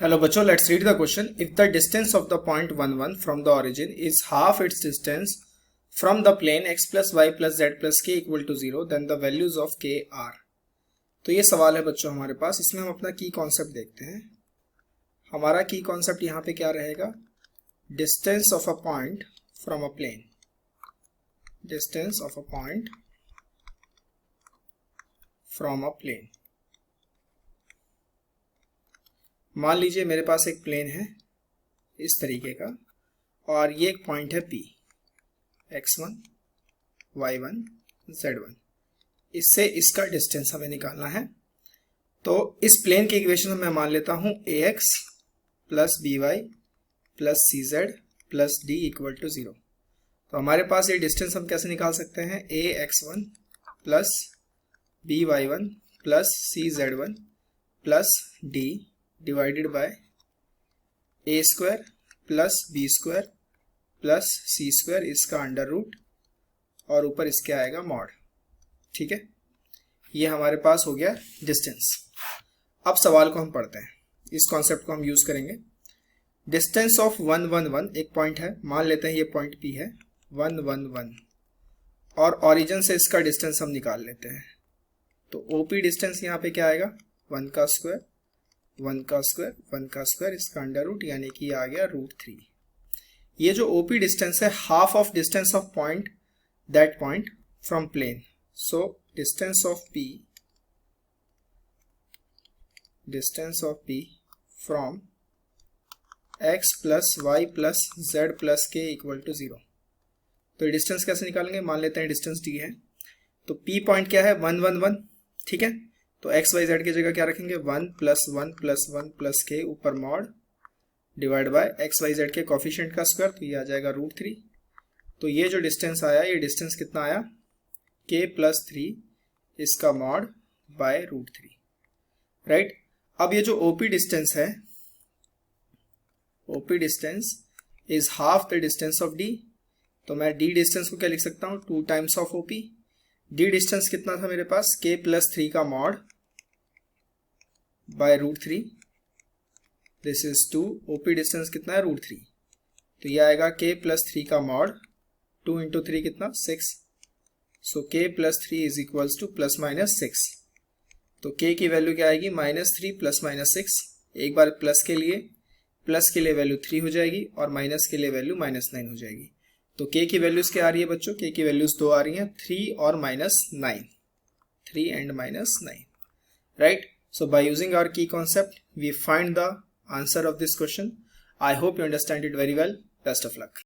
Hello बच्चों, let's read the question. If the distance of the point 1 1 from the origin is half its distance from the plane x plus y plus z plus k equal to 0, then the values of k are. तो ये सवाल है बच्चों हमारे पास. इसमें हम अपना की कॉन्सेप्ट देखते हैं. हमारा की कॉन्सेप्ट यहाँ पे क्या रहेगा? Distance of a point from a plane. Distance of a point from a plane. मान लीजिए मेरे पास एक प्लेन है इस तरीके का और ये एक पॉइंट है P, x1, y1, z1. इससे इसका डिस्टेंस हमें निकालना है. तो इस प्लेन की इक्वेशन में मैं मान लेता हूं ax plus by plus cz plus d equal to 0. तो हमारे पास ये डिस्टेंस हम कैसे निकाल सकते हैं? ax1 plus by1 plus cz1 plus d divided by A square plus B square plus C square, इसका अंडर रूट और ऊपर इसके आएगा मॉड. ठीक है, ये हमारे पास हो गया डिस्टेंस. अब सवाल को हम पढ़ते हैं. इस कॉन्सेप्ट को हम यूज करेंगे. डिस्टेंस ऑफ 1 1 1 एक पॉइंट है. मान लेते हैं ये पॉइंट P है 1 1 1 और ओरिजिन से इसका डिस्टेंस हम निकाल लेते हैं. तो OP डिस्टेंस यहाँ पे क्या आएगा? 1 का स्क्वायर 1 का स्क्वायर 1 का स्क्वायर, इसका अंडर रूट यानी कि आ गया √3. ये जो OP डिस्टेंस है half of distance of point that point from plane. So distance of P from x plus Y plus Z plus K equal to 0. तो डिस्टेंस कैसे निकालेंगे? मान लेते हैं डिस्टेंस d है. तो P पॉइंट क्या है? 1 1 1. ठीक है, तो एक्स वाई जेड की जगह क्या रखेंगे? 1 प्लस 1 प्लस 1 प्लस के ऊपर mod divide by X Y Z के कॉफिशिएंट का स्क्वायर, तो ये आ जाएगा √3. तो ये जो डिस्टेंस आया, ये डिस्टेंस कितना आया? k प्लस 3 इसका मॉड बाय √3. राइट. अब ये जो OP डिस्टेंस है, OP distance is half the distance of D. तो मैं D डिस्टेंस को क्या लिख सकता हूँ? 2 times of OP. D distance कितना था मेरे पास? k प्लस 3 का mod by √3. This is 2. OP distance कितना है? √3. तो ये आएगा k प्लस 3 का मॉड 2 इंटू 3 कितना? 6. सो k plus 3 is equals two plus minus 6. तो k की वैल्यू क्या आएगी? -3 प्लस माइनस 6. एक बार प्लस के लिए वैल्यू 3 हो जाएगी और माइनस के लिए वैल्यू -9 हो जाएगी. तो k की वैल्यूज क्या आ रही है बच्चों? k की वैल्यूज 2 आ रही हैं, 3 और -9. 3 and -9. Right. So by using our key concept, we find the answer of this question. I hope you understand it very well. Best of luck.